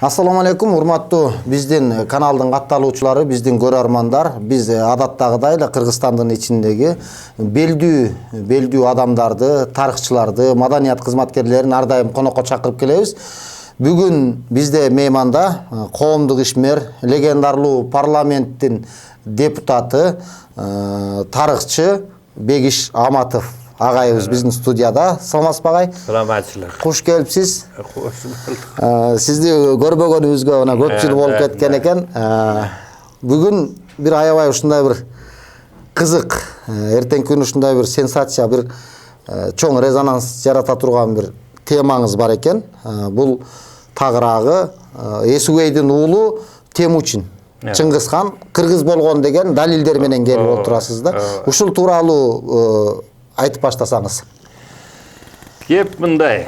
Assalamu алейкум, урматтуу биздин каналдын катталуучулары, биздин көрөрмандар. Биз адаттагыдай эле Кыргызстандын ичиндеги белдүү адамдарды, тарыхчыларды, маданият кызматкерлерин ар дайым конокко чакырып келебиз. Бүгүн бизде мейманда коомдук ишмер, легендарлуу парламенттин депутаты, тарыхчы Бегиш Аматов агайыбыз биздин студияда. Саламатсызбы агай? Саламатчылык. Куш келипсиз. Куш болдук. Сизди көрбөгөнүбүзгө мына көп жыл болуп кеткен экен. Бүгүн бир аябай ушундай бир кызык, эртеңки күнү ушундай бир сенсация, бир чоң резонанс жарата турган бир темаңыз бар экен. Бул тагыраагы Эсугейдин уулу Темучин, Чыңгызхан кыргыз болгон деген далилдер менен келип отурасыз да. Ушул тууралуу айтып баштасаңыз. Кеп мындай.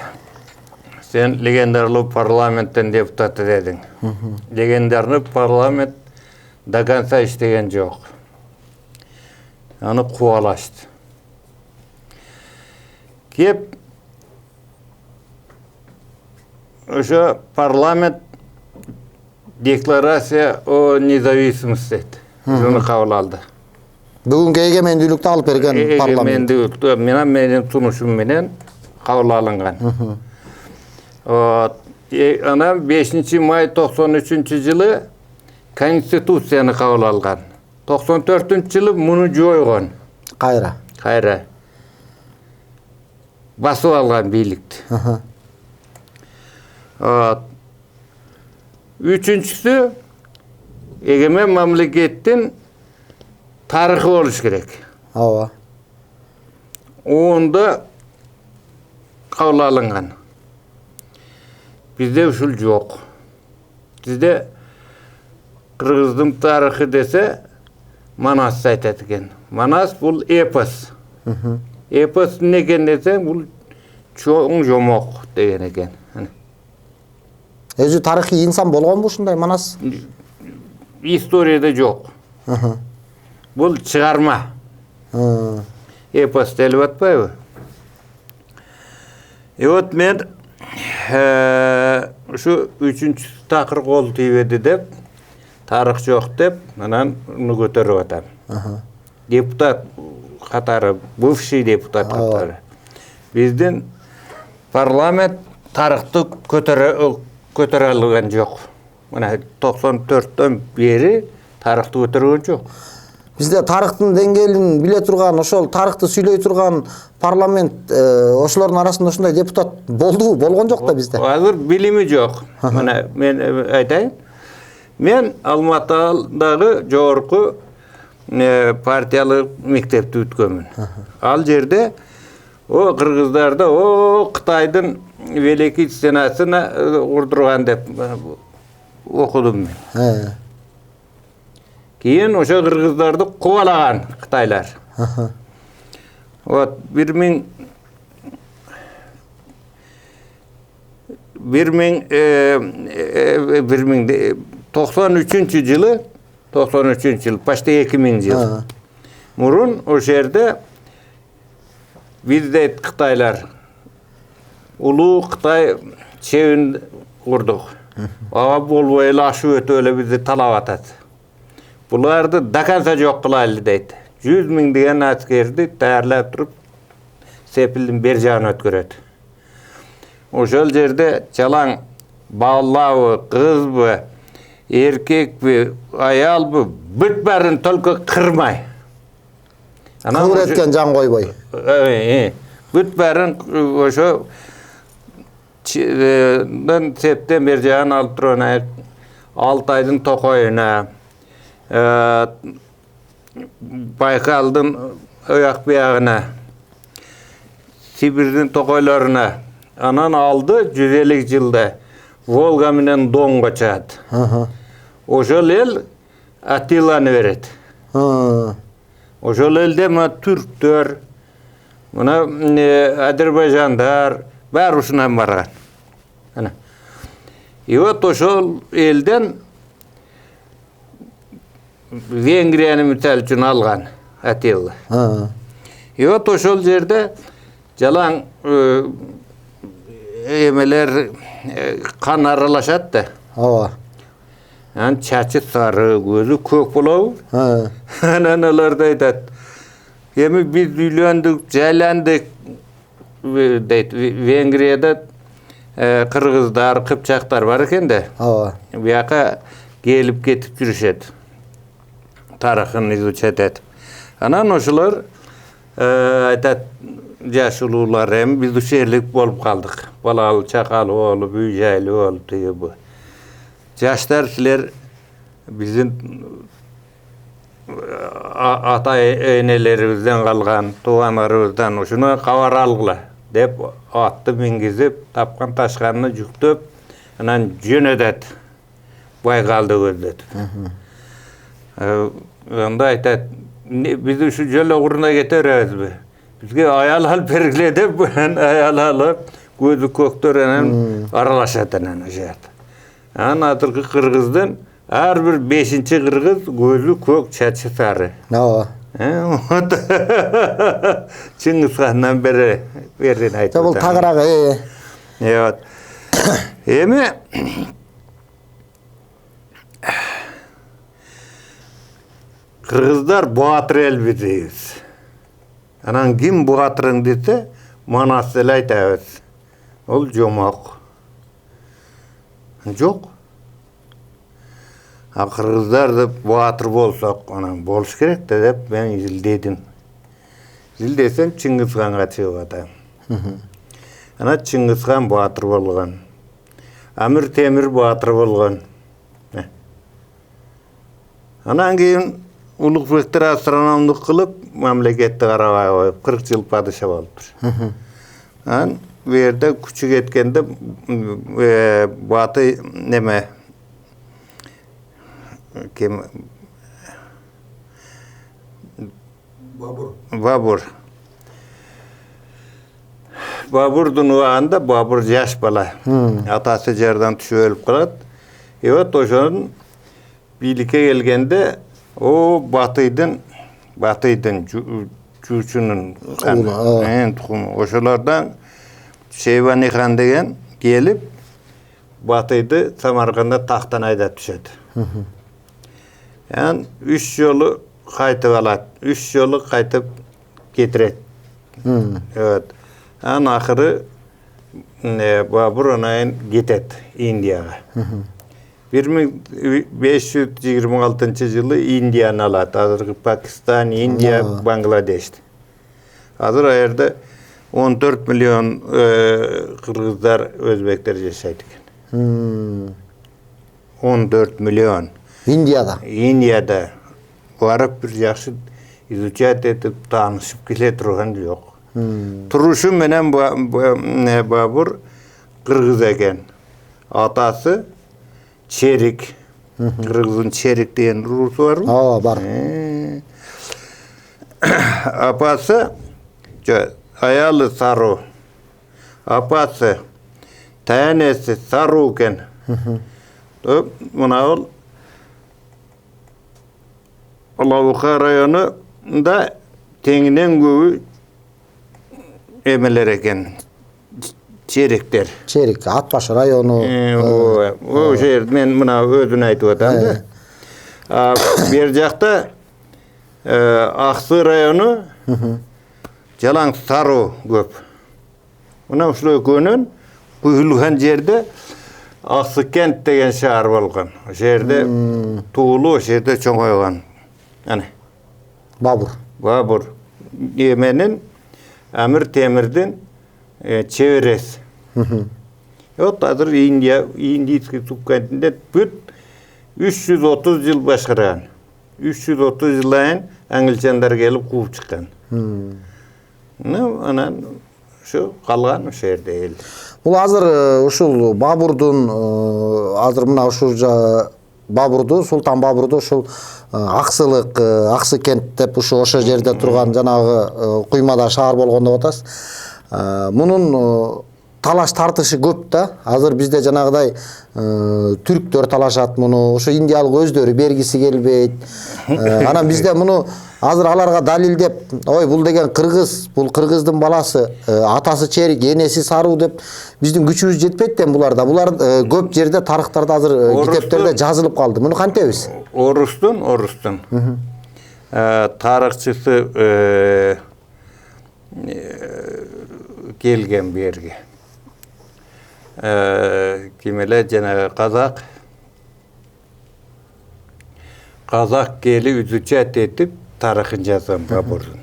Сен легендарлуу парламенттен депутаты дедиң. Легендарлуу парламент до конца иштеген жок. Аны кубалашты. Кеп ошо парламент декларация о независимости аны кабыл алды. Бүгүнкү эгемендүүлүктү алып берген парламент. Эгемендүүлүктү менин сунушум менен кабыл алынган. Анан 5 май 93-жылы конституцияны кабыл алган. 94-жылы муну жойгон. Кайра. Басып алган бийликти. Үчүнчүсү эгемен мамлекеттин тарыхы болуш керек. Ооба. Онда кабыл алынган. Бизде ушул жок. Бизде кыргыздын тарыхы десе Манас айтат экен. Манас бул эпос. Эпос эмне экен десе бул чоң жомок деген экен. Өзү тарыхый инсан болгонбу ушундай Манас? Историяда жок. Бул чыгарма. Эпос делип атпайбы? Вот мен ушу 3-чү такыр кол тийбеди деп, тарых жок деп, анан уну көтөрүп атам. Депутат катары, бывший депутат катары. Биздин парламент тарыхты көтөрө алган жок. Мына 94-төн бери тарыхты көтөргөн жок. Бизде тарыхтын деңгээлин биле турган, ошол тарыхты сүйлөй турган парламент ошолордун арасында ушундай депутат болдубу? Болгон жок да бизде. Азыр билими жок. Мына мен айтайын. Мен Алматыдагы жогорку партиялык мектепти бүткөнмүн. Ал жерде кыргыздарда Кытайдын Великий стенасына урдурган деп окудум мен. Кийин ошо кыргыздарды кубалаган Кытайлар. Вот 93-жылы, почти 2000 жыл. Мурун ошол жерде бизде Кытайлар улуу Кытай чебин курдук. Ага болбой эле ашып өтүп эле бизди талап атат. Буларды до конца жок кылайлы дейт. 100 000 деген аскерди даярлап туруп Сепилдин бер жагына өткөрөт. Ошол жерде жалаң баллабы, кызбы, эркекпи, аялбы, бүт барын только кырмай. Кыр эткен жан койбой. Бүт барын ошо Септен бер жагын алып турган Алтайдын токойуна, Байкалдын ояк биягына, Сибирдин токойлоруна, анан алды 150 жылда Волга менен Донго чыгат. Ошол эл Атиланы берет. Ошол элде мына түрктөр, мына Азербайжандар баары ушунан барган. И вот ошол элден Венгрияны мисал үчүн алган Атилла. И вот ошол жерде жалаң эмелер кан аралашат да. Ооба. Yani çaçı sarı, gözü kök bulağı. Ha. Analar da aytat. Yemi biz üylendük, jaylandık deyt. Vengriyada Kırgızlar, Kıpçaklar var eken de. Ооба. Bu yaka gelip getip yürüşet. Tarihini izuçet et. Anan oşular aytat yaşılılar hem biz düşerlik bolup kaldık. Balalı, çakalı oğlu, büyücaylı oğlu diye bu. Yaşlar siler bizim ata enelerimizden kalgan, tuğanlarımızdan oşunu kavaralgıla dep attı mingizip, tapkan taşkanını yüktüp, anan jön edet. Bay kaldı gözdet. Onda aytat, bizi şu jöle uğruna getiririz mi? Bizge ayal hal perikledip, ayal alıp, gözü köktörenen aralaşatan oşat. Atırkı Kırgız'dan her bir 5-nji Kırgız gözü kök çaçı sarı. Ооба. Çıngiz Han'dan beri verin aytып. Бул тагыраагы. Evet. Emi Kırgızlar Batır el biziz. Anan kim Batır'ın dese manasıyla aytabız. Ol jomak. Jok. Kırgızlar da Batır bolsak, anan boluş kerek de dep ben izildedim. Zildesen Çıngiz Han'a çıkıp atam. Ana Çıngiz Han Batır bolgan. Amir Temir Batır bolgan. Anan keyin Ulug'bektir astronomduk kılıp memleketni karabay koyup 40 yıl padişah bolupdur. An bu yerde küçük etkende Batı neme kim Babur'dun uağında Babur yaş bala. Atası yerden düşüp ölüp kalat. Evet oşonun birlikte gelgende o Batıydın Çuçunun tukumu. Oşolardan Şeybani Han degen gelip Batıydı Samarkand'a taxtdan aydat düşedi. Yani 3 yolu qaytıp alat. 3 yolu qaytıp getiret. Evet. Yani ahırı Babur onayın gitet Indiyaga. 1526 yılı Indiyanı alat. Hazırkı Pakistan, Indiya, Bangladeş'ti. Hazır ayarda 14 milyon Kırgızlar, Özbekler yaşaydı. 14 milyon. Indiyada. Varıp bir yaxşı izuçat etip tanışıp kile turgan yok. Turuşu menen Babur Kırgız eken. Atası Çerik. Kırgız'ın Çerik diyen ruhusu var mı? Ооба, бар. Apası ayalı Saru. Apası tayanesi Saru eken. Buna ol Alavuka rayonu da tenginen göğü emeler eken. Çerikler. Çerik, Atbaş rayonu. O şehir, men buna özünü aytıp atam da. Bir jakta Aksı rayonu Jalan Saru köp. Buna uşlu könün kuyuluğan jerde Aksı kent degen şahar bolgan. O şehirde tuğulu, o şehirde çoğoygan. Yani Babur. Yemenin Amir Temir'den çeviresi. Yok hazır İndiyski subkentinde 330 yıl başkaran. 330 yıllayın Anglçanlar gelip kuvup çıkan. Anan şu kalgan o şehir değil. Бул азыр ушул Бабурдун азыр мына ушуржа Бабурду, Султан Бабурду ушул Аксылык, Аксы кент деп ошо жерде турган жанагы куймада шаар болгон деп атасыз. Мунун талаш тартышы көп да. Азыр бизде жанагыдай түрктөр талашат муну, ошо индиялык өздөрү бергиси келбейт. Анан бизде муну Азыр аларга далилдеп, ой бул деген кыргыз, бул кыргыздын баласы, атасы черик, энеси саруу деп биздин күчүбүз жетпейт да буларда. Булар көп жерде тарыхтарда азыр китептерде жазылып калды. Муну кантебиз? Орустун. Тарыхчысы келген берге. Ким эле жанагы Казак кели изучать этип тарыхын жазган Бабурдун.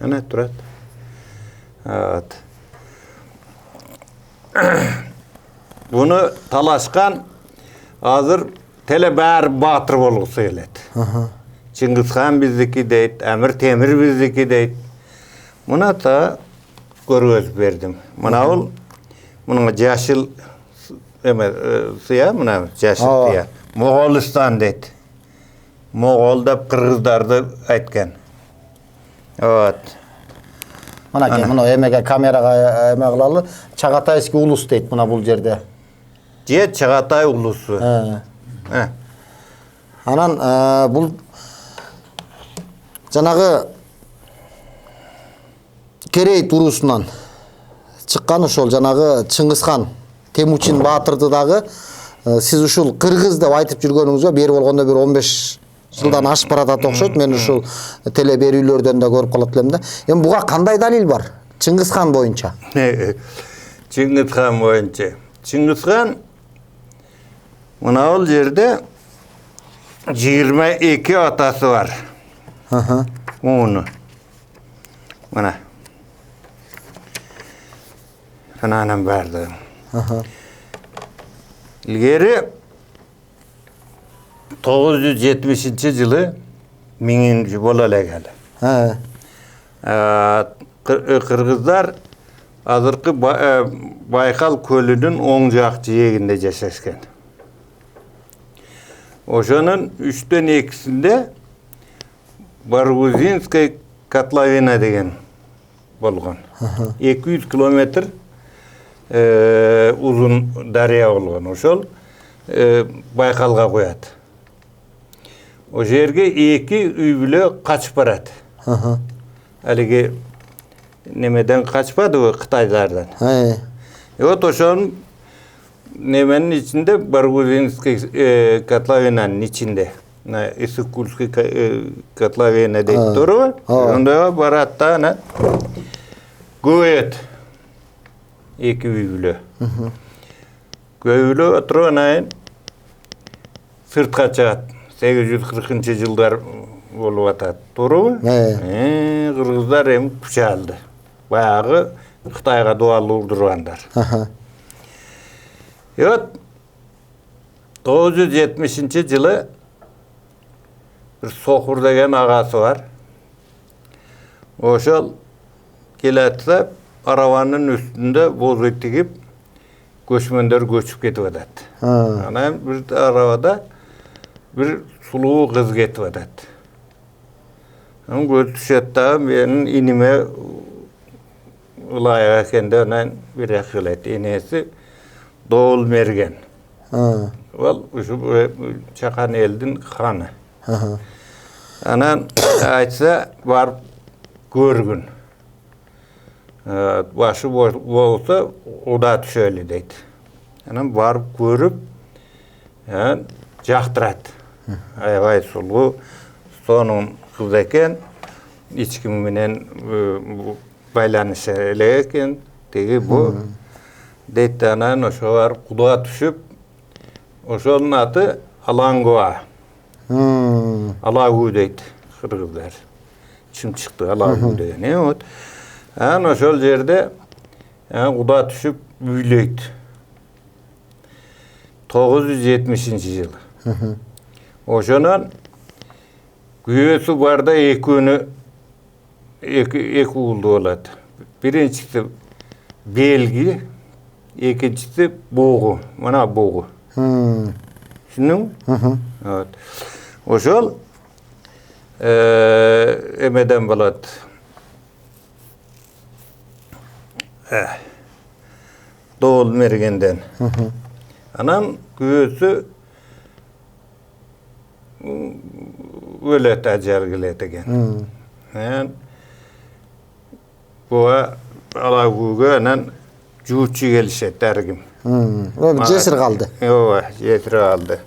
Ана турат. Буну талашкан азыр теле баары баатыр болгусу келет. Чыңгызхан биздики дейт, Амир Темир биздики дейт. Муна та көргөзүп бердим. Мунун жашыл сыя, мына жашыл сыя. Моголстан дейт. Моғол деп кыргыздарды айткан. Мына мына эмеге камерага эме кылалы. Чагатайский улус дейт мына бул жерде. Чагатай улусу. Анан бул жанагы Керейт урусунан чыккан ошол жанагы Чыңгызхан Темучин баатырды дагы сиз ушул кыргыз деп айтып жүргөнүңүзгө бери болгондо бир 15 жылдан ашып баратат окшойт. Мен ушул теле берүүлөрдөн да көрүп калат элем да. Эми буга кандай далил бар? Чыңгызхан боюнча. Чыңгызхан боюнча. Чыңгызхан мына бул жерде 22 атасы бар. Муну. Мына. Анан барды. Илгери 970-жылы миңинчи боло эле кел. Кыргыздар азыркы Байкал көлүнүн оң жак жээгинде жашашкан. Ошонун 3төн 2синде Баргузинская котловина деген болгон. 200 километр узун дарыя болгон. Ошол Байкалга коят. О жерге 2 үй бүлө качып барат. Алиги немеден качпадыбы, Кытайдардан. Вот ошон неменин ичинде Баргузинский котловинанын ичинде. Иссык-Кульский котловина дейт турбу? Онда барат да ана көйөт. 2 үй бүлө. Көйлө отурганайын сыртка чыгат. 840-жылдар болуп атат. Турбу? Кыргыздар эми күч алды. Баягы Кытайга дуалуу урдургандар. Вот 970-жылы bir Sokur деген агасы бар. Ошол келатса араванын үстүндө бозой тигип көчмөндөр көчүп кетип атат. Анан bir аравада bir сулуу кыз кетип атат. Анан көз түшөт да менин иниме ылайык экенде анан бир акылет энеси Доол Мерген. Ол ушу чакан элдин ханы. Анан айтса барып көргүн. Başı bolsa oda düşöyle deydi. Yani barıp görüp jaktırat. Aybay sulu sonun kız eken içkim menen baylanışı ele eken degi bu. Deydi anan oşo barıp kuduğa düşüp oşonun adı Alangua. Alagu deydi kırgızlar. Çim çıktı Alagu deydi. Ne o? Oşol jerde kuda düşüp büyleydi. 970-жылы. Oşonan güyösü barda iki uldu oladı. Birincisi belgi, ikincisi boğu. Mana boğu. Şunu mu? Evet. Oşol emeden baladı. Dool Mergen'den. Anam güyösü ölet ajal gelet eken. Yani bu alaguga juçu gelişet dergim. O cesir kaldı. Yok, yetir aldı.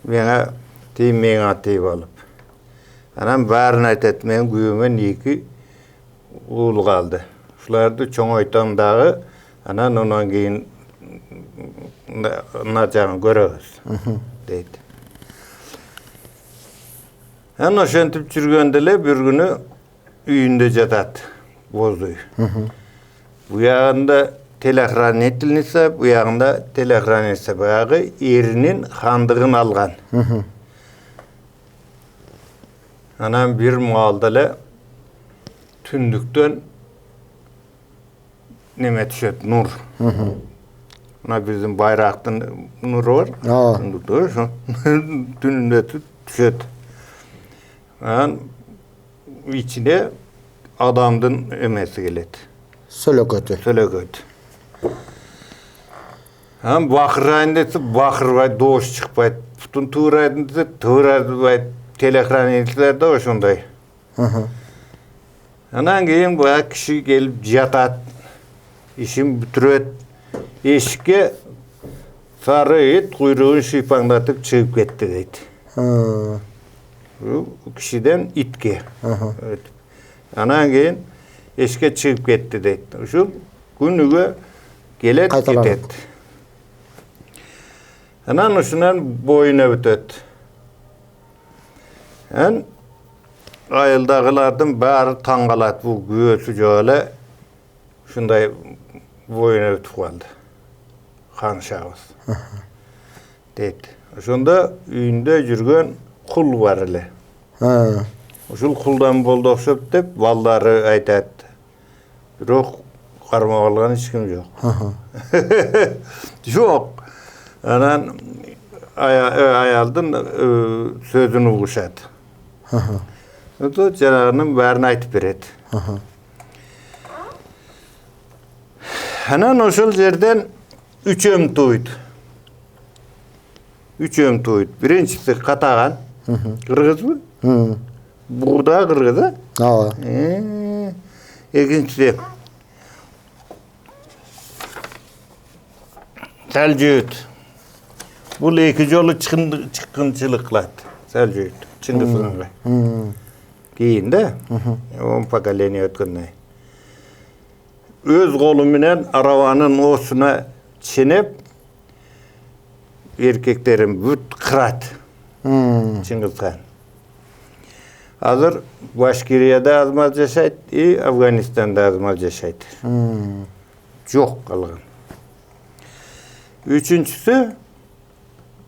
Bana timin atı olup. Anam barına etmeyen güyümen iki uğul kaldı. Şularda çoğun oytan dağı, anan ondan keyin nacan görürüz, deydi. Ana şentip çürgöndele bir günü üyünde jatat, bozuy. Bu yağında telekran etilnise, bu yağında telekran etse bayağı erinin handığını algan. Anam bir mualdale tündükten neme düşet, nur. Ona bizim bayraktın nuru var. Tündükten şu tününde düşet. Yani içine adamdın emesi gelet. Söyle kötü. Söyle kötü. Hem bakırayındası bakır var, doğuş çıkpaydı. Bütün tuğraydınızı tuğraydı var. Telekran ettiler de o şunday. Anan keyin bu kişi gelip jatat. İşim bütüret. Eşikке sarı et kuyruğunu şipanlatıp çıkıp gitti deydi. Bu kişiden itke. Evet. Anan keyin eşikке çıkıp gitti deydi. Şu günüge gelet gitet. Anan şundan boyuna bütöt. En ayıldağılardan bari tangalat bu göğsü jöle şunday boyuna ötüp kaldı. Kan şahıs. Deydi. Şunda üyünde jürgen kul var ile. Oşul kuldan boldu okşap dep valları aytat. Biroq karma algan hiç kim yok. Yok. Anan ayaldın sözünü kuşat. O da canarının barına aytıp beredi. Anan oşul yerden üçöm tuydu. Üçöm tuydu. Birincisi Katagan. Kırgız mı? Bu da Kırgız ha? İkincisi Selcüt. Bu iki yolu çıkınçılıklat. Selcüt. Çingis Han'ga. Keyin de on pakaleni ötkünne. Öz kolu menen arabanın osuna çenep erkeklerin büt kırat. Çingis Han. Hazır Başkiriyada azmaz yaşaydı, Afganistan'da azmaz yaşaydı. Çok kalgan. Üçüncüsü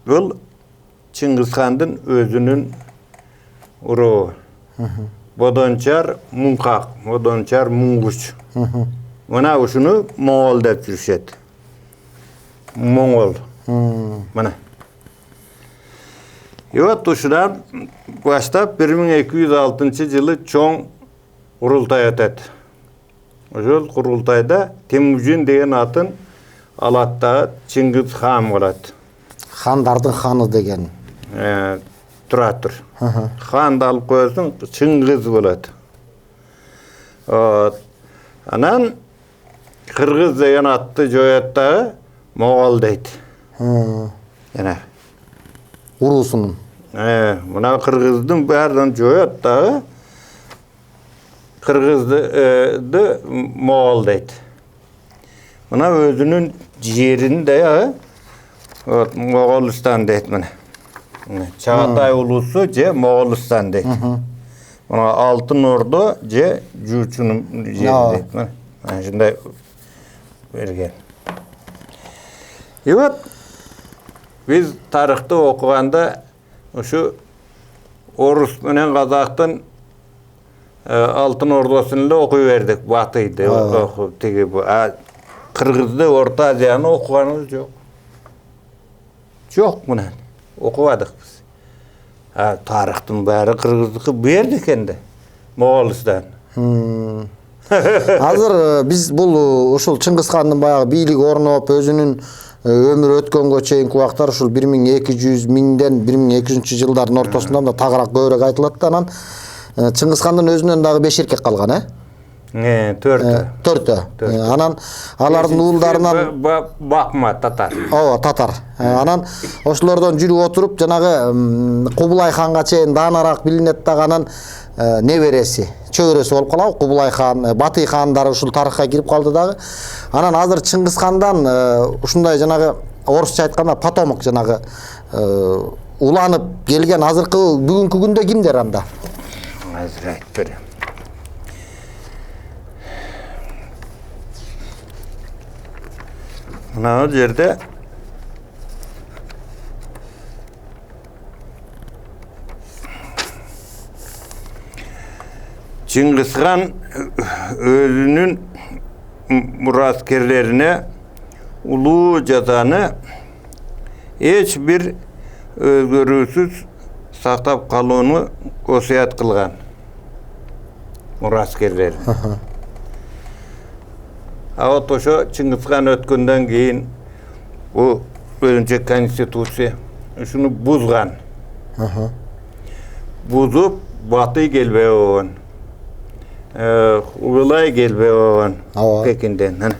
bu Çingis Han'ın özünün uruğu. Bodonçar Munkak, Bodonçar Munguç. Mana uşunu Moğol dep жүрüşet. Moğol. Mana. Evet, uşudan başlap 1206 yılı çoğun kurultay ötet. Oşul kurultayda Temujin degen atın alatta Çingis Han bolat. Handardın hanı degen. Turatur. Han da alıp koysun Çingis bolat. Anan Kırgız degen atты joyatdağı Moğol deydi. Yana. Urusunun. Buna Kırgız'dın bärden joyatdağı Kırgız'dı Moğol deydi. Buna özünün yerini de ya Moğolistan deydi bana. Çağatay ulusu ce Moğolistan deydi. Buna Altın Ordu ce Juçunun yeri deydi bana. Şimdi vergen. Evet. Biz tarihte okuganda şu Orus menen Kazak'tan Altın Ordusu'nda okuyuverdik. Batıydı. Tigi bu. Kırgız'da Orta Asya'nı okuganımız yok. Yok menen. Okuvadık biz. Tarihtin bari Kırgızlıkı berdik endi. Moğolistan. Hazır biz bul uşul Çingis Han'ın bayağı biyligi ornup özünün өмүр өткөнгө чейинки убактар ушул 1200 миңден 1200 жылдардын ортосунда да тагыраак көбүрөөк айтылат да. Анан Чыңгызхандын өзүнөн дагы 5 эркек калган, 4. Анан алардын уулдарынан Бакма татар. Ооба, татар. Анан ошолордон жүрүп отуруп жанагы Кубулай ханга чейин даанараак билинет дагы. Анан небереси, чөбөрөсү болуп калабы Кубулай хан, Батый хандар ушул тарыхка кирип калды дагы. Анан азыр Чыңгызхандан ушундай жанагы орусча айтканда потомок жанагы уланып келген азыркы бүгүнкү күндө кимдер анда? Азыр айтып берем. Мына жерде Чыңгызхан өзүнүн мураскерлерине улуу жазаны эч бир өзгөрүүсүз сактап калууну осуят кылган. Мураскерлер. Вот ошо Чыңгызхан өткөндөн кийин бул өзүнчө конституция ушуну бузган. Бузуп Батый келбей болгон. Кубулай келбей болгон Пекинден.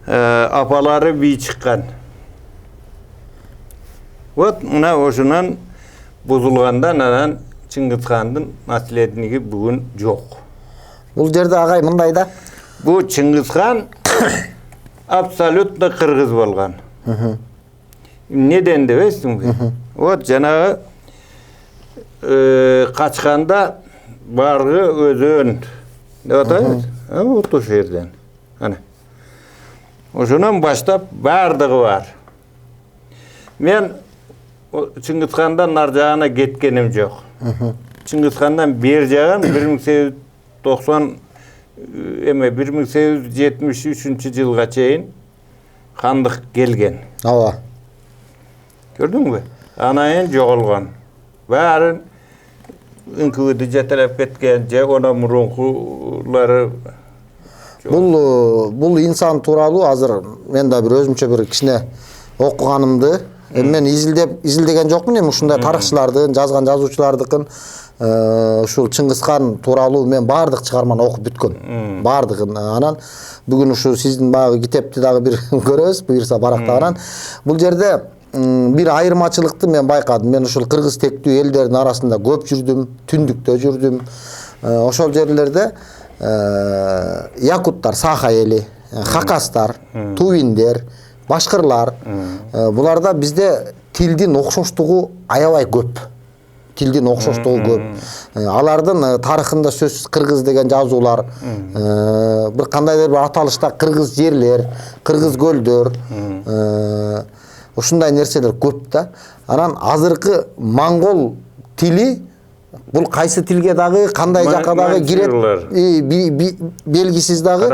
Апалары бий чыккан. Вот мына ошонан бузулгандан анан Чыңгызхандын наследниги бүгүн жок. Бул жерде агай мындай да. Бу Чыңгызхан абсолютно кыргыз болгон. Неден дебейсиңби? Вот жанагы качканда баргы өзөн деп атайбыз. Вот ошол жерден. Ана. Ошонун баштап бардыгы бар. Мен Чыңгызхандан нар жагына кеткеним жок. Чыңгызхандан бер жагын 1890 1873 жылга чейин хандык келген. Ооба. Көрдүңбү? Анайын жоголгон. Баарын үңкүдү жетелеп кеткен, же ona мурункулары. Бул инсан тууралуу азыр мен да бир өзүмчө бир кичине окуганымды мен изилдеген жокмун. Эми ушундай тарыхчылардын, жазган жазуучулардыкын ушул Чыңгызхан тууралуу мен баардык чыгарманы окуп бүткөм. Баардыгын. Анан бүгүн ушу сиздин багы китепти дагы бир көрөбүз, буюрса барактаган. Бул жерде бир айырмачылыкты мен байкадым. Мен ушул кыргыз тектүү элдердин арасында көп жүрдүм, түндүктө жүрдүм. Ошол жерлерде якуттар, саха эли, хакастар, тувиндер, башкырлар, буларда бизде тилдин окшоштугу аябай көп. Тилдин окшоштугу көп. Алардын тарыхында сөзсүз кыргыз деген жазуулар, бир кандайдыр бир аталышта кыргыз жерлер, кыргыз көлдөр, ушундай нерселер көп да. Анан азыркы монгол тили бул кайсы тилге дагы, кандай жакка дагы кирет белгисиз дагы.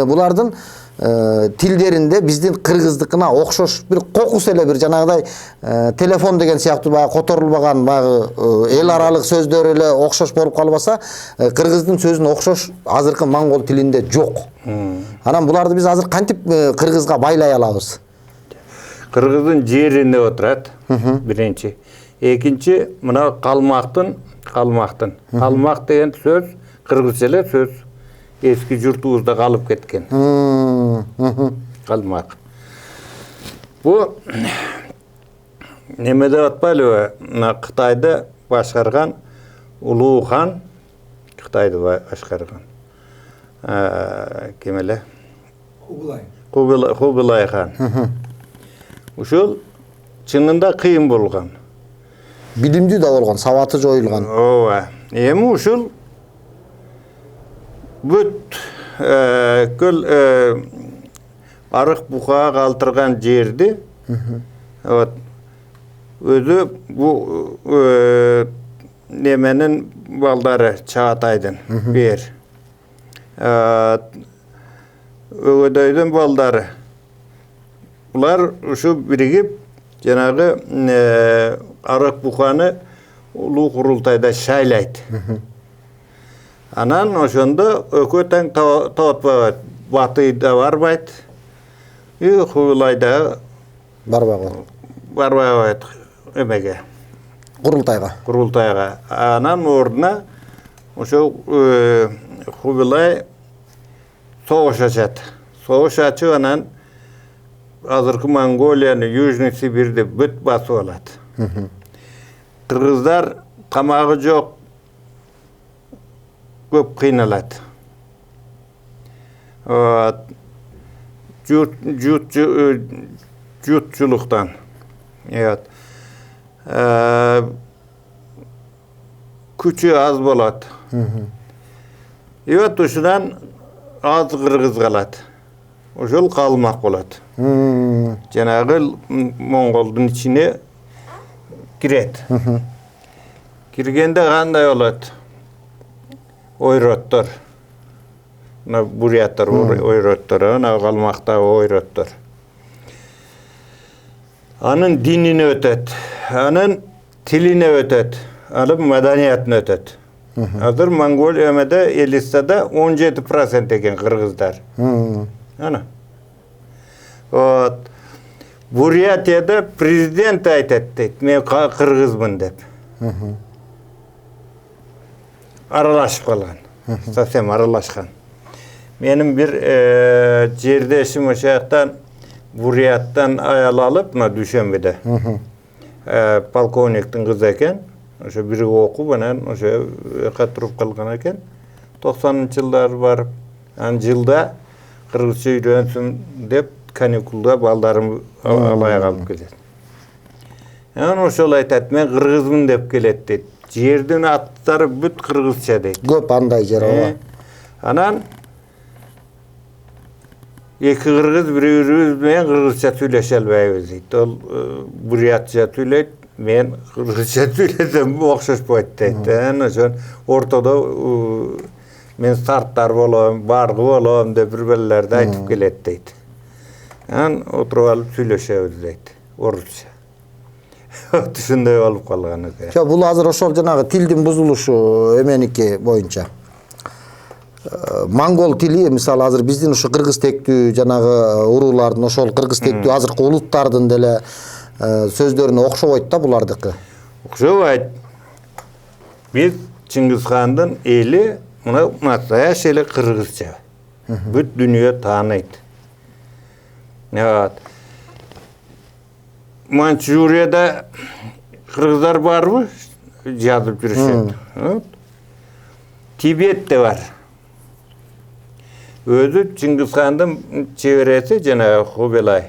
Булардын тилдеринде биздин кыргыздыкына окшош бир кокус эле бир жанагыдай телефон деген сыяктуу баягы которулбаган баягы эл аралык сөздөр эле окшош болуп калбаса, кыргыздын сөзүнө окшош азыркы монгол тилинде жок. Анан буларды биз азыр кантип кыргызга байлай алабыз? Кыргыздын жеринде отурат, биринчи. Экинчи, мына калмак деген сөз кыргызча эле сөз. Eski jurtubuzda kalıp ketken. Kalmak. Bu nemede atpaylı Kıtay'da başkargan Ulu Han, Kıtay'da başkargan. Kim ele? Kubilay Han. Uşul çınında kıyım bolgan. Bilimdi da bolgan, savatı joyulgan. Ova. Emi uşul Büt köl arık bukağa kaldırgan yerdi. Evet. Özü bu nemenin baldarı Çağatay'dın bir. Öğüdöydün baldarı. Bunlar şu birikip cenabı arık bukağını Ulu Kurultay'da şaylaydı. Anan oşonda ököten taatpa Batıyda barbayt, Хугуlayda Барбагы. барбай эмеге. Курултайга. Анан ордуна ошо Хугулай соғыш ачат. Соғыш ачып анан азыркы Монголияны, Южный Сибирьди бүт басып алат. Кыргыздар камагы жок, көп кыйналат. Jutçuluktan. Evet. Küçüğü az bolat. Evet, uşudan az kırgız kalat. Oşul kalmak bolat. Cenagı Mongoldun içine giret. Girgende kanday olat. Oyrottor. Buryatlar oyrottor. Kalmakta oyrottor. Anın dinini ötet. Anın tilini ötet. Anın medeniyetini ötet. Hazır Mongoliya'da Elista'da 17% eken Kırgızlar. Ana. Buryatiyada prezident aytetti. Men Kırgızmın dep. Aralaşıp kalgan. Sasem aralaşkan. Benim bir cerdeşim oşaktan Buryat'tan ayal alıp Düşenbe'de. Polkovniktin kızı eken. Oşa biri okup oşa katırıp kalgan eken. 90'lı yıllar var. Yılda Kırgızca öğrensün dep kanikulda baldarım alaya kalıp gelir. Yani oşol aytat, men Kırgızmın dep gelet deyt. Жердин аттары бүт кыргызча дейт. Көп андай жер ооба. Анан эки кыргыз бири-бирибиз менен кыргызча сүйлөшө албайбыз дейт. Ол бурятча сүйлөйт, мен кыргызча сүйлөсөм окшошпойт дейт. Ошон ортодо мен старттар болом, баргы болом деп бири-бирлерди айтып келет дейт. Анан отуруп алып сүйлөшөбүз дейт. Орусча. Түшүндөй болуп калган экен. Бул азыр ошол жанагы тилдин бузулушу эменики боюнча. Монгол тили мисалы азыр биздин ушу кыргыз тектүү жанагы уруулардын ошол кыргыз тектүү азыркы улуттардын деле сөздөрүнө окшобойт да булардыкы. Окшобойт. Биз Чыңгызхандын эли мына настоящий эле кыргызча. Бүт дүйнө тааныйт. Манчжурияда кыргыздар барбы? Жазып жүрүшөт. Тибетте бар. Өзү Чыңгызхандын чебереси жана Хубилай.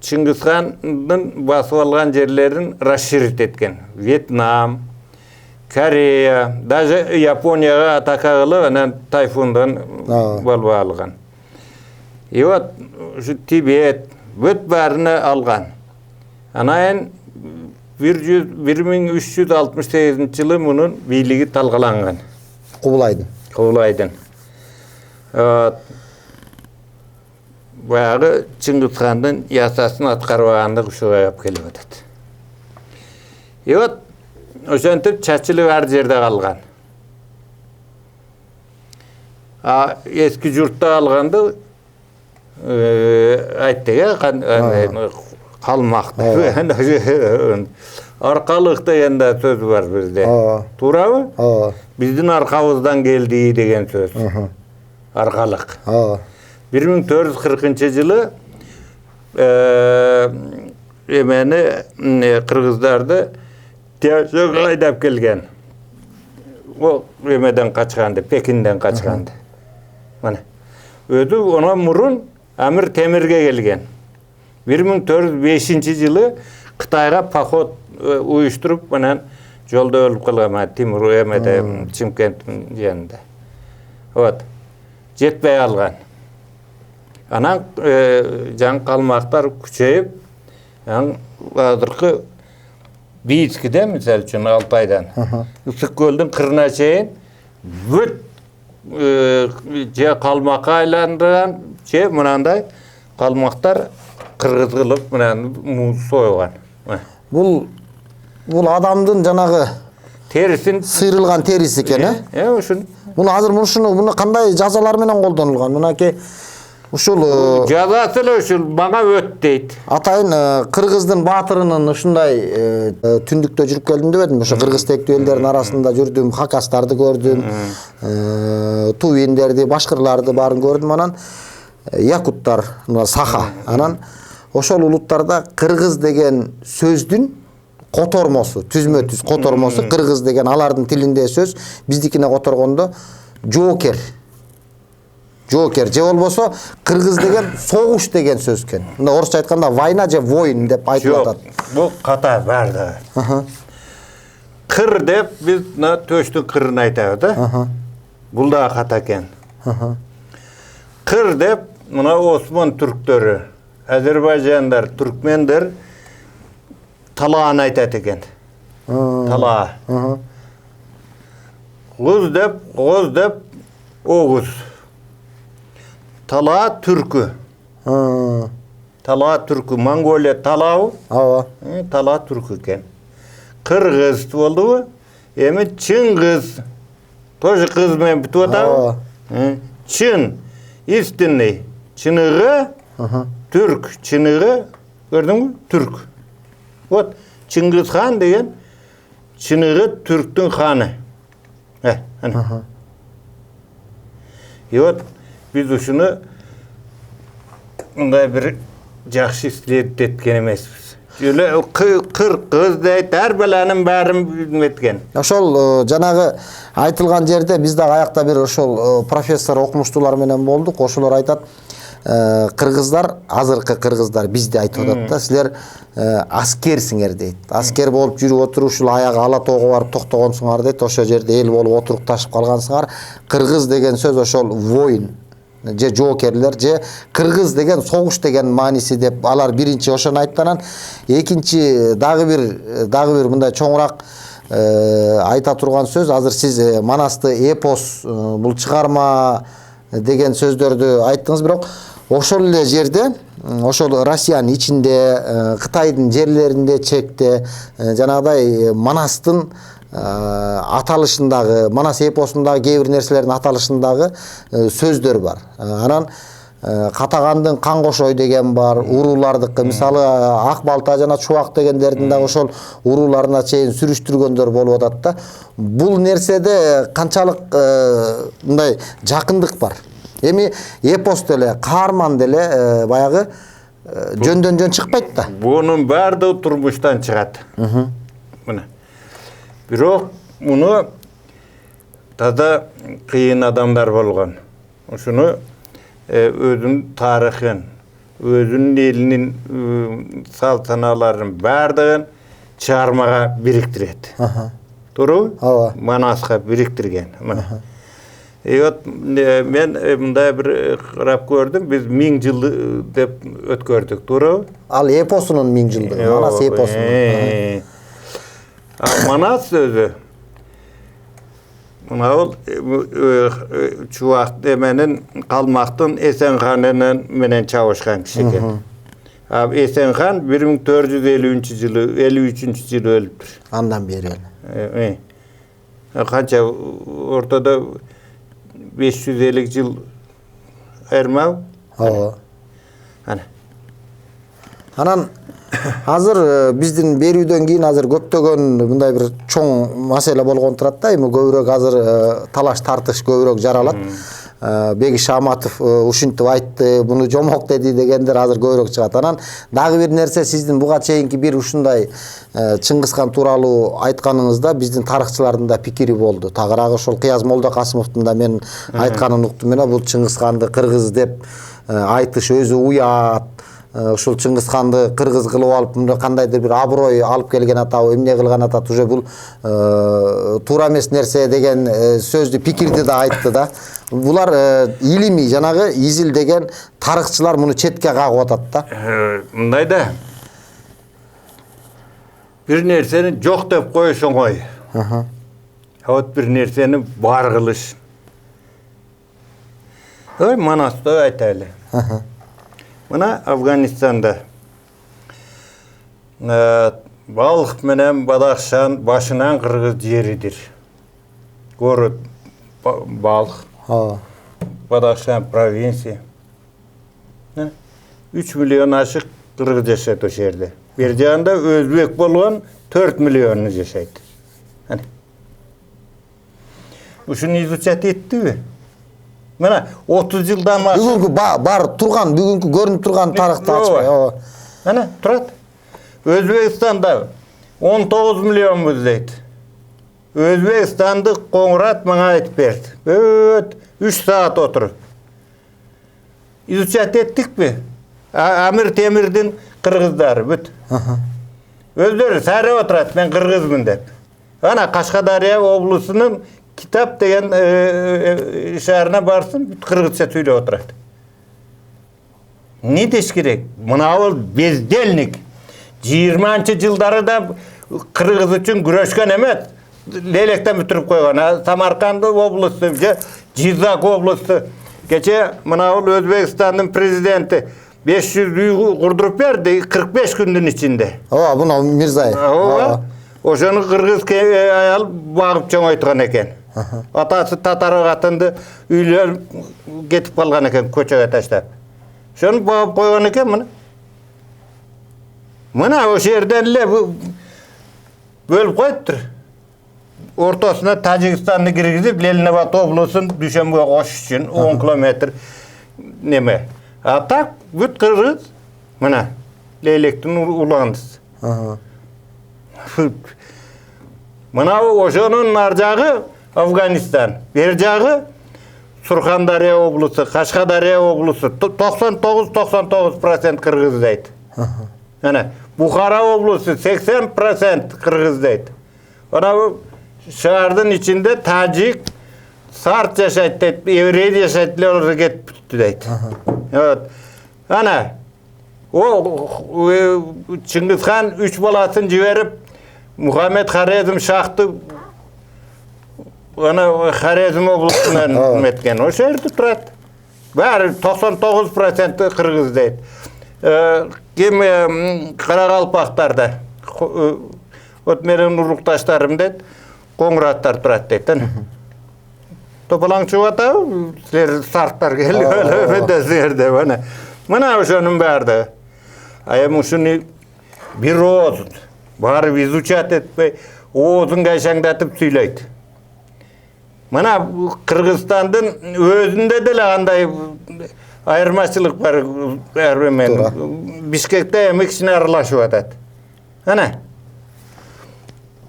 Чыңгызхандын басып алган жерлерин расширит эткен. Вьетнам, Корея, даже Японияга атака кылып, анан тайфундан болуп алган. И вот ушу Тибет бүт баарына алган. Анан 1368 жылы мунун бийлиги талкаланган. Кубулайдын. Баягы Чыңгызхандын ясасын аткарбагандык ушуга алып келип атат. И вот ошентип чачылып ар жерде калган. Эски журтта алганды айтты, калмакты. Аркалык дегенде сөз бар бизде. Туурабы? Биздин аркабыздан келди деген сөз. Аркалык. 1440-жылы эмени кыргыздарды Тяжога айдап келген. Ол эмеден качканды, Пекинден качканды. Мына. Өзү она мурун Амир Темирге келген. 1405-жылы Кытайга поход уюштуруп, анан жолдо өлүп калган Тимур эмеде Чимкенттин жеринде. Вот. Жетпей алган. Анан жаңы калмактар күчөйүп, азыркы Бийскиде, мисалы үчүн Алтайдан, Ысык көлдүн кырына чейин бүт же калмакка айландырган, же мынандай калмактар кыргыз кылып менен муз сойгон. Бул адамдын жанагы терисин сыйрылган териси экен, ушун. Муну азыр муну кандай жазалар менен колдонулган? Мынакей Ушул жазасы эле ушул мага өт дейт. атайын кыргыздын баатырынын ушундай түндүктө жүрүп келдим деп эдим. Ошо кыргыз тектүү элдердин арасында жүрдүм, хакастарды көрдүм, тувиндерди, башкырларды баарын көрдүм. Анан якуттар, саха. Анан ошол улуттарда кыргыз деген сөздүн котормосу, түзмө-түз котормосу, кыргыз деген алардын тилинде сөз, биздикине которгондо жоокер. Жоокер же болбосо кыргыз деген согуш деген сөз экен. Мында орусча айтканда война же воин деп айтылып атат. Бул ката барды. Кыр деп биз төштүн кырын айтабыз да. Бул да ката экен. Кыр деп мына Осман түрктөрү, Азербайжандар, түркмендер талаан айтат экен. Талаа. Гоз деп огуз. Талаа түркү. Талаа түркү, Монголия талаабы? Ооба. Талаа түркү экен. Кыргыз болдубу? Эми Чыңгыз. Тоже кыз менен бүтүп атабы? Чын. Истинный. Чыныгы. Түрк. Чыныгы. Көрдүңбү? Түрк. Вот Чыңгыз хан деген чыныгы түрктүн ханы. И вот биз ушуну мындай бир жакшы исследовать эткен эмеспиз. Эле кыз дейт, ар баланын баарын билметкен. Ошол жанагы айтылган жерде биз дагы аякта бир ошол профессор окумуштуулар менен болдук. Ошолор айтат, кыргыздар, азыркы кыргыздар бизде айтып атат да, силер аскерсиңер дейт. Аскер болуп жүрүп отуруп ушул аягы ала тоого барып токтогонсуңар дейт. Ошол жерде эл болуп отурукташып калгансыңар. Кыргыз деген сөз ошол воин же жоокерлер же кыргыз деген согуш деген мааниси деп алар биринчи ошону айтканан, экинчи дагы бир мындай чоңураак айта турган сөз, азыр сиз Манасты эпос, бул чыгарма деген сөздөрдү айттыңыз, бирок ошол эле жерде, ошол Россиянын ичинде, Кытайдын жерлеринде, чекте жанагыдай Манастын аталышындагы, Манас эпосундагы кээ бир нерселердин аталышындагы сөздөр бар. Анан Катагандын Кангошой деген бар, уруулардыкы, мисалы Ак балта жана Чубак дегендердин дагы ошол урууларына чейин сүрүштүргөндөр болуп атат да. Бул нерседе канчалык мындай жакындык бар. Эми эпос деле, каарман деле баягы жөндөн жөн чыкпайт да. Бунун баардыгы турмуштан чыгат. Мына. Бирок муну таза кыйын адамдар болгон. Ушуну өзүнүн тарыхын, өзүнүн элинин салт-санааларын баардыгын чыгармага бириктирет. Туурабы? Ооба. Манаска бириктирген. Мына. Вот мен мындай бир карап көрдүм, биз 1000 жыл деп өткөрдүк, туурабы? Ал эпосунун 1000 жылдыгы, Манас эпосунун. Манас сөзү мына ол Чубак деменин Калмактын Эсенханын менен чабышкан киши экен. Эсенхан 1453-жылы 53-жылы өлүптүр. Андан бери эле. Канча ортодо 550 жыл айырмабы? Ооба. Анан азыр биздин берүүдөн кийин азыр көптөгөн мындай бир чоң маселе болгон турат да. Эми көбүрөөк азыр талаш тартыш көбүрөөк жаралат. Беги Шаматов ушинтип айтты, буну жомок деди дегендер азыр көбүрөөк чыгат. Анан дагы бир нерсе, сиздин буга чейинки бир ушундай Чыңгызхан тууралуу айтканыңызда биздин тарыхчылардын да пикири болду. Тагыраак ошол Кыяз Молдокасымовдун да мен айтканын уктум мен, бул Чыңгызханды кыргыз деп айтыш өзү уят. Ушул Чыңгызханды кыргыз кылып алып, кандайдыр бир аброй алып келген атабы, эмне кылган атат, уже бул туура эмес нерсе деген сөздү, пикирди да айтты да. Булар илимий, жанагы изилдеген тарыхчылар муну четке кагып атат да. Мындай да. Бир нерсени жок деп коюш оңой. Вот бир нерсени бар кылыш. Манасты айтайлы. Мына Афганистанда Балх менен Бадахшан башынан кыргыз жеридир. Город Балх. Бадахшан провинция. 3 milyon aşık kırgız yaşaydı o şehirde. Bir canda Özbek bolgan 4 milyonu yaşaydı. Hani. Uşunu izuçat etti mi? Mana 30 yıldan başka. Bugünkü bar turgan, bugünkü görünüp turgan tarıkta açmay. Ana turat. Özbekistan'da 19 milyon büzdeydi. Özbekistan'da Qoңrat bana aytip berdi. Öt 3 saat oturup. İzuçat ettik mi? Amir Temir'din kırgızları büt. Özleri sare oturat, ben kırgızmın dep. Ana Kaşgadarya oblusunun kitap degen şehrine barsın, kırgızça söyle oturat. Ne deş gerek? Mınavıl bezdelnik. 20-cı yılları da kırgız üçün güreşken emet. Leylekten bitirip koygan. Samarkand oblusu, Cizak oblusu. Geçe mınavıl Özbekistan'ın prezidenti 500 büyü kurdurup verdi 45 gündün içinde. Buna Mirzay. Oşonu kırgız ayal bağıp çoğaytıgan eken. Atası Tatar'a katındı, üyler getip kalgan eken köçege taşlap. Şonu bağıp koygan eken mına. Mına o şehirden bölüp koyuptur. Ortasına Tacikistan'ı girgizip Lelinabat oblusun Düşenbu'ya koş için 10 kilometre neme. Atak büt kırgız mına leylektin ulandız. Mına oşonun narcağı Afganistan, bercağı Surxondaryo oblusu, Kaşgadarya oblusu 99% kırgızdaydı. Yani Bukhara oblusu 80% kırgızdaydı. Ona bu şehirden içinde Tacik, Sart yaşaydı, Evreydi yaşaydılar orada getiptüdeydi. Evet. Ana o Çingiz Han 3 balasını civerip Muhammed Harezm Şah'tı ona Harezm oblusundan etken. O şehirde turat. Bari 99% kırgızdaydı. Kim Karakalpaklar'da Ötmerin uruktaşlarım dedi. Qoңratlar turat dedi. Topalan çuvata, sartlar geliyor öyle de zerde bana. Mana oşonun berdi. Ayam uşunu bir oğuzun. Bari vizuçat etmey, oğuzun gaşangdatıp söyleydi. Mana Kırgızstan'ın özünde de lağanday ayırmaçılık var erbemen. Bişkek'te yemek için arılaşıyor adet. Ana.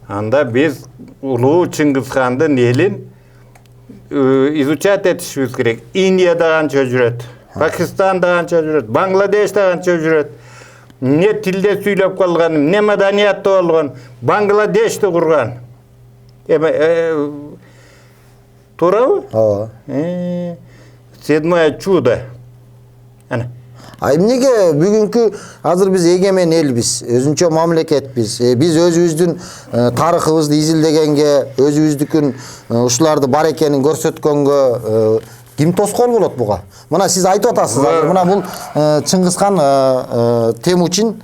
Anda biz Ulu Çingiz Han'dan elin izuçat etişimiz gerek. India'dan çocuk, Pakistan'dan çocuk, Bangladeş'ten çocuk. Ne tilde söylep kalgan, ne medeniyette olgan, Bangladeş'te kurgan. Doğru mu? Седьмое чудо. Ana. Эмнеге бүгүнкү азыр биз эгемен элбиз, өзүнчө мамлекетпиз. Биз өзүбүздүн тарыхыбызды изилдегенге, өзүбүздүкүн ушуларды бар экенин көрсөткөнгө ким тоскоол болот буга? Мына сиз айтып атасыз, азыр мына бул Чыңгыз хан Темучин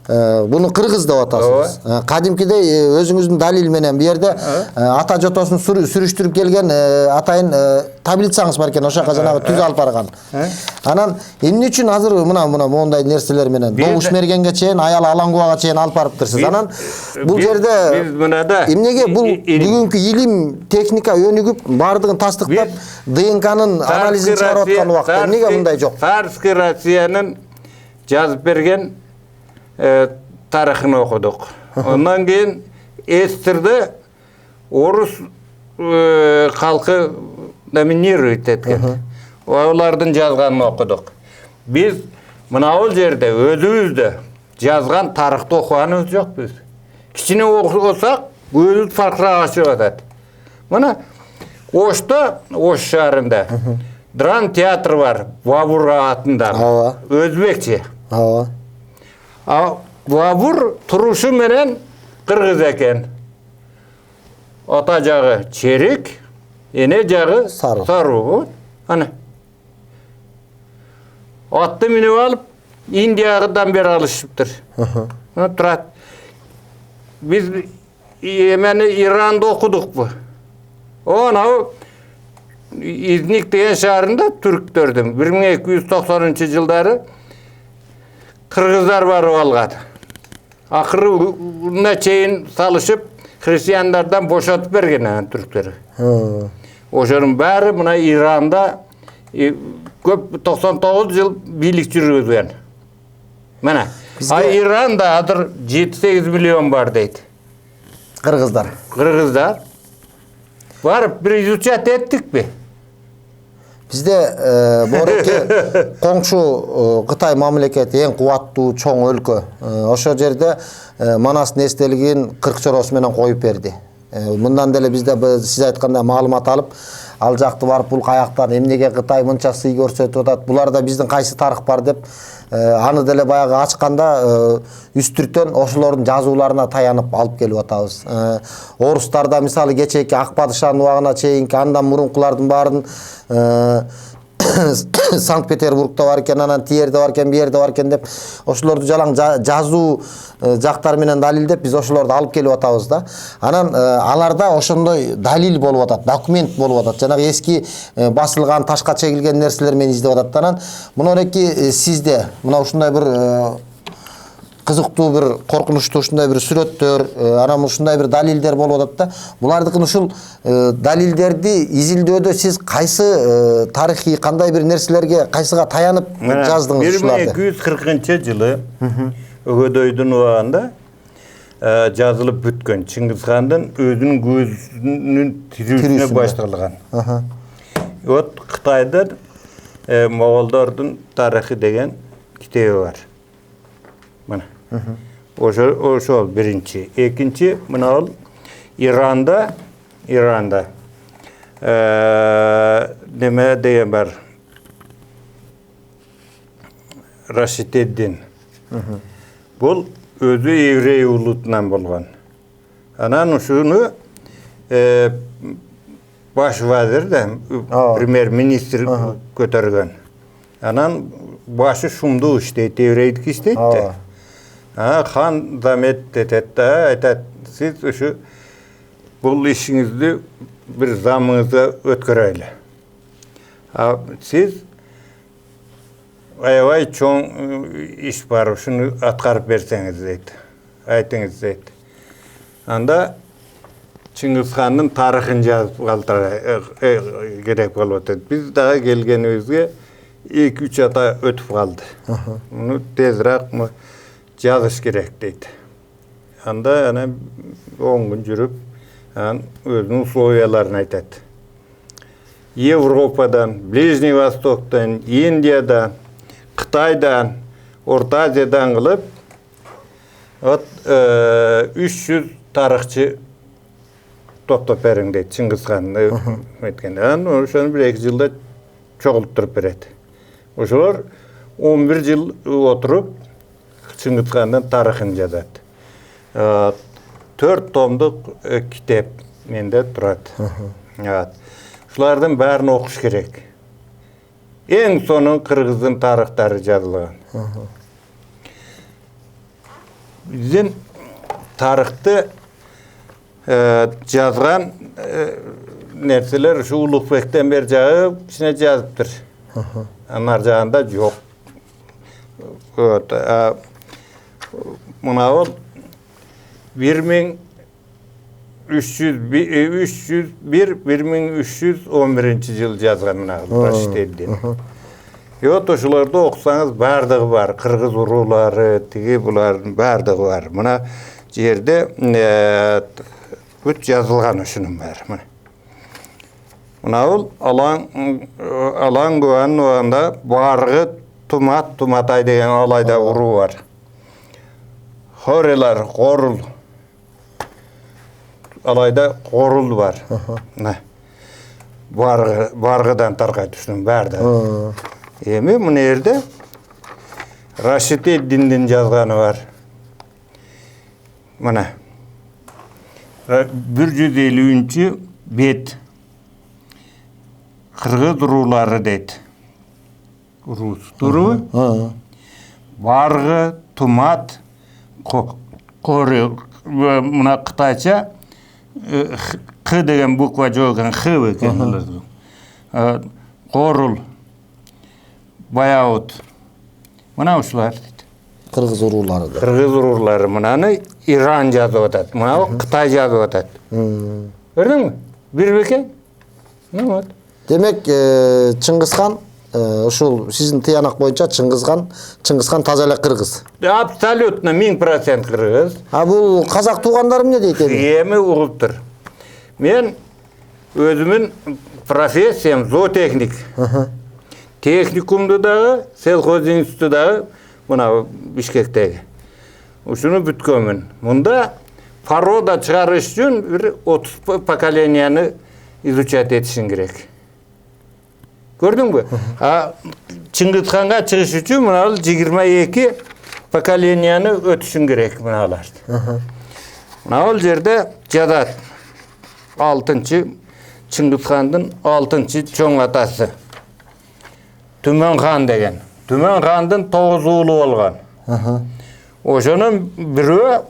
буну кыргыз деп атасыз. Кадимкидей өзүңүздүн далил менен бу жерде ата жотосун сүрүштүрүп келген атайын таблицаңыз бар экен, ошака жанагы түз алып барган. Анан эмне үчүн азыр мына мондай нерселер менен добуш мергенге чейин, аял алаңгубага чейин алып барыптырсыз. Анан бул жерде эмнеге бул бүгүнкү илим, техника өнүгүп, бардыгын тастыктап, ДНКнын анализин чыгарып аткан убакта эмнеге мындай жок? Царский Россиянын жазып берген тарихini okuduk. Ondan keyin Estir'de Orus halkı dominiruет etken. Olardan yazganını okuduk. Biz mınavul yerde özümüzde yazgan tarihte okuyanımız yok biz. Kiçine okusak özümüz farklı açıyor adet. Bana Oş'ta, Oş şehrinde dram tiyatr var. Vavur adında. Özbekçe. Vavur turuşu menen kırgız eken. Ata jağı çerik, ene jağı sarı. Ana. Atты minip alıp India'dan beri alışıptır. Turat. Biz Yemen'i İran'da okuduk bu. Ona İznik deyen şaharında Türklerdim. 1290-жылдары Kırgızlar barıp algan. Akırı buna çeyin salışıp Hristiyanlardan boşatıp bergen Türkleri. Oşonun bari mına İran'da köp 99 yıl birlik жүрgüzgen. Mana. İran'da adır 7-8 milyon var deydi. Kırgızlar. Kırgızlar. Varıp bir yüzüçet ettik mi? Bizde boreki koңшу Кытай мамлекети эң кубаттуу чоң өлкө. Ошол жерде Манастын эстелигин 40 чоросу менен коюп берди. Мындан деле бизде сиз айткандай маалымат алып, ал жакты барып бул каяктан эмнеге Кытай мынча сый көрсөтүп атат, буларда биздин кайсы тарых бар деп аны деле баягы ачканда үстүртөн ошолордун жазууларына таянып алып келип атабыз. Орустарда мисалы кечээки Ак падышанын убагына чейинки андан мурункулардын баарын Санкт-Петербургда бар экен, анан тиерде бар экен, биерде бар экен деп ошолорду жалаң жазуу жактар менен далилдеп биз ошолорду алып келип атабыз да. Анан аларда ошондой далил болуп атат, документ болуп атат. Жанагы эски басылган, ташка чегилген нерселер менен издеп атат. Анан муну сизде мына ушундай бир кызыктуу бир коркунучтуу ушундай бир сүрөттөр, анан ушундай бир далилдер болуп атат да. Булардыкын ушул далилдерди изилдөөдө сиз кайсы тарыхый кандай бир нерселерге, кайсыга таянып жаздыңыз ушуларды? 1240-жылы Өгөдөйдүн убагында жазылып бүткөн. Чыңгызхандын өзүнүн көзүнүн тирүүсүнө башталган. Вот Кытайда Моголдордун тарыхы деген китеби бар. Мына. Ошол биринчи. Экинчи мына ол Иранда неме деген бар. Рашидеддин. Бул өзү еврей улутунан болгон. Анан ушуну баш вазир да, премьер-министр көтөргөн. Анан башы шумду иштейт, еврейдики иштейт да. Хан замет этет да, айтат, сиз ушу бул ишиңизди бир замыңызда өткөрөйлү. Сиз аябай чоң иш бар, ушуну аткарып берсеңиз дейт. Айтыңыз дейт. Анда Чыңгызхандын тарыхын жазып калтыруу керек болуп атат. Биз дагы келгенибизге 2-3 ата өтүп калды. Муну тезирээк жазыш керек дейт. Анда ана 10 күн жүрүп, өзүнүн условияларын айтат. Европадан, Ближний Востоктан, Индиядан, Кытайдан, Орта Азиядан кылып, 300 тарыхчы топтоп бериң дейт Чыңгызханды айтканда. Анан ошону 1-2 жылда чогултуруп берет. Ошолор 11 жыл отуруп Чыңгызхандын тарыхын жазат. 4 томдук китеп менде турат. Ушулардын баарын окуш керек. Эң сонун кыргыздын тарыхтары жазылган. Биздин тарыхты жазган нерселер ушу Улукбектен бери жагы ичине жазыптыр. Анар жагында жок. Мына ол 1311 жыл жазган мына Рашидеддин. Ошолорду окусаңыз бардыгы бар. Кыргыз уруулары, тиги булардын бардыгы бар. Мына жерде бүт жазылган ушунун баары. Мына ол Алан Гуанын убагында баргы Туматай деген алайда уруу бар. Хорелар, Корул. Алайда Корул бар. Баргыдан таркайт ушунун баары. Эми мына жерде Рашидеддиндин жазганы бар. Мына 150 бет. Кыргыз уруулары дейт. Урус туру. Баргы, Тумат, Корел. Мына кытайча Х деген буква жок экен, Х экен. Qorul, Bayavut. Mına uşular. Kırgız urullarıdır. Kırgız urulları mınanı İran yazıp atat. Mına o Kıtay yazıp atat. Gördün mü? Bir beken. Ne var? Demek Çingizхан uşul sizin tiyanak boyunca Çingizхан таза эле кыргыз. Абсолютно 1000% Kırgız. Ha bu Kazak tuğanlarım ne deydi? Yemi uğuptur. Men özümün profesiyam zootexnik. Teknikumda da, selxoz institutu da, buna Bişkek'teki. Uşunu bütkömün. Bunda paroda çıkarış için bir 30 pokoleniyani izучать etişin gerek. Gördün mü? Çingizxan'a çıkış için buna 22 pokoleniyani ötüşün gerek bunalar. Buna ol yerde yazat. 6. Çingizxan'ın 6. çoğun atası. Tümenxan degen. Tümenxan'ın 9 uulu olgan. Oşonun biri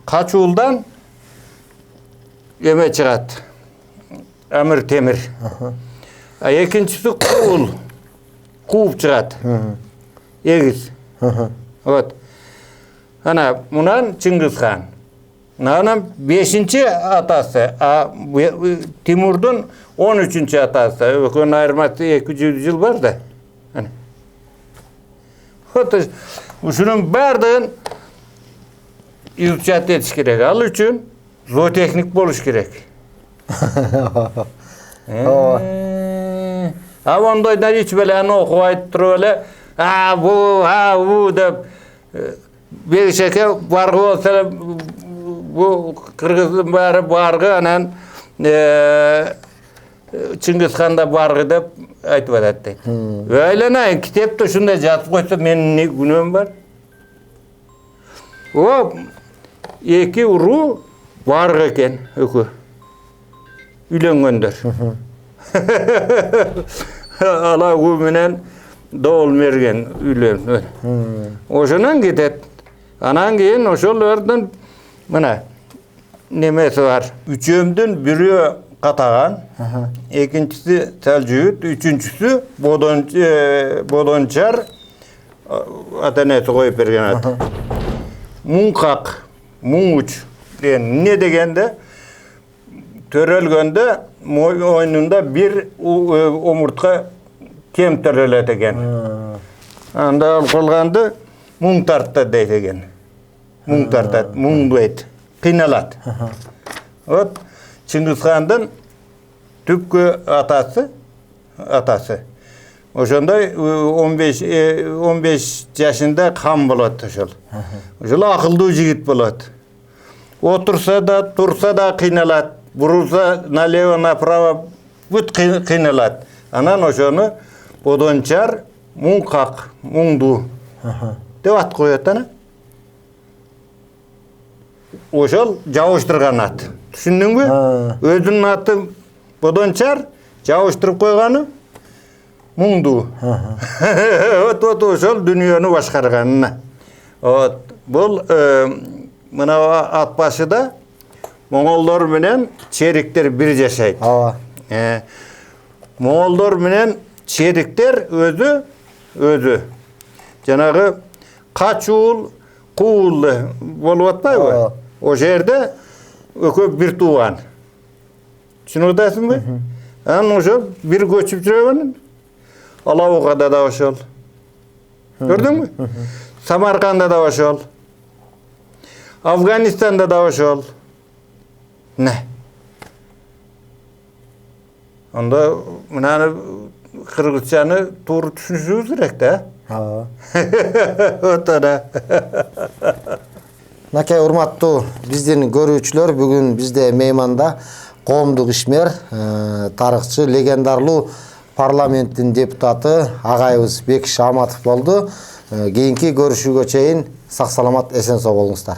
Kaçuğul'dan yeme çıgat. Amir Temir. İkincisi Kuğup çıgat. Egiz. Evet. Ana bundan Çingizxan. Nanam 5. atası. Timur'dun 13. atası. Ökün ayırması 200 yıl var da. Hani. Şunun bardığın izучать etiş gerek. Al üçün zootexnik boluş gerek. Ondoydan hiç böyle okup ayıp durup öyle bu dep bir şeke bargı olsa bu Kırgız'ın bargı anan Çingizxan'da bargı dep aytıp atatty. Öyle ne kitapta şunda yazıp koysa menin ne günüm var? O iki uru bargı eken ökü. Üylengönдөр. Ala u menen doğul mergen ülen. Oşonan gitet. Anan keyin oşollardan mına nemesi var. Üçömdün biri Katagan, ikincisi Selcukut, üçüncüsü Bodonçar, atanesi koyup bergen at. Munkak, Munguç diyen ne degende törölgönde oyununda bir omurtka kem törölet eken. Anda kılgandı mung tartta deyt eken. Mung tartat, mung deyt. Kıynalat. Evet. Çingizxan'dan tüpkü atası. Oşonda 15 yaşında kan bolat oşol. Oşol akıllı jigit bolat. Otursa da, tursa da kıynalat. Vurulsa налево направо büt kıynalat. Anan oşonu Bodonçar, Munkak, Mungdu. Devat koyat ana. Oşol jabıştırgan at. Düşündün mü? Özünün atı Bodonçar, jabıştırıp koyganı Mungdu. Ot oşol dünyonu başkarganına. Bul mına at başı da Moğollar menen çerikler bir yaşaydı. Moğollar menen çerikler özü. Janağı Kaçuğul, Kuğul bolup atpayбы? O yerde ökö bir tuğan. Şunu otasın mı? An oşol bir göçüp жүрөгөнүн. Alavoğa'da da oşol. Gördün mü? Samarkand'da da oşol. Afganistan'da da oşol. Ne? Onda mınanı Kırgızçanı doğru düşünüşümüz gerek de. Otana. Nakay urmаттуу биздин көрүүчүлөр, бүгүн бизде мейманда коомдук ишмер, тарыхчы, легендарлуу парламенттин депутаты агайыбыз Бекиш Аматов болду. Кийинки көрүшүүгө чейин сак саламат эсен сау болуңуздар.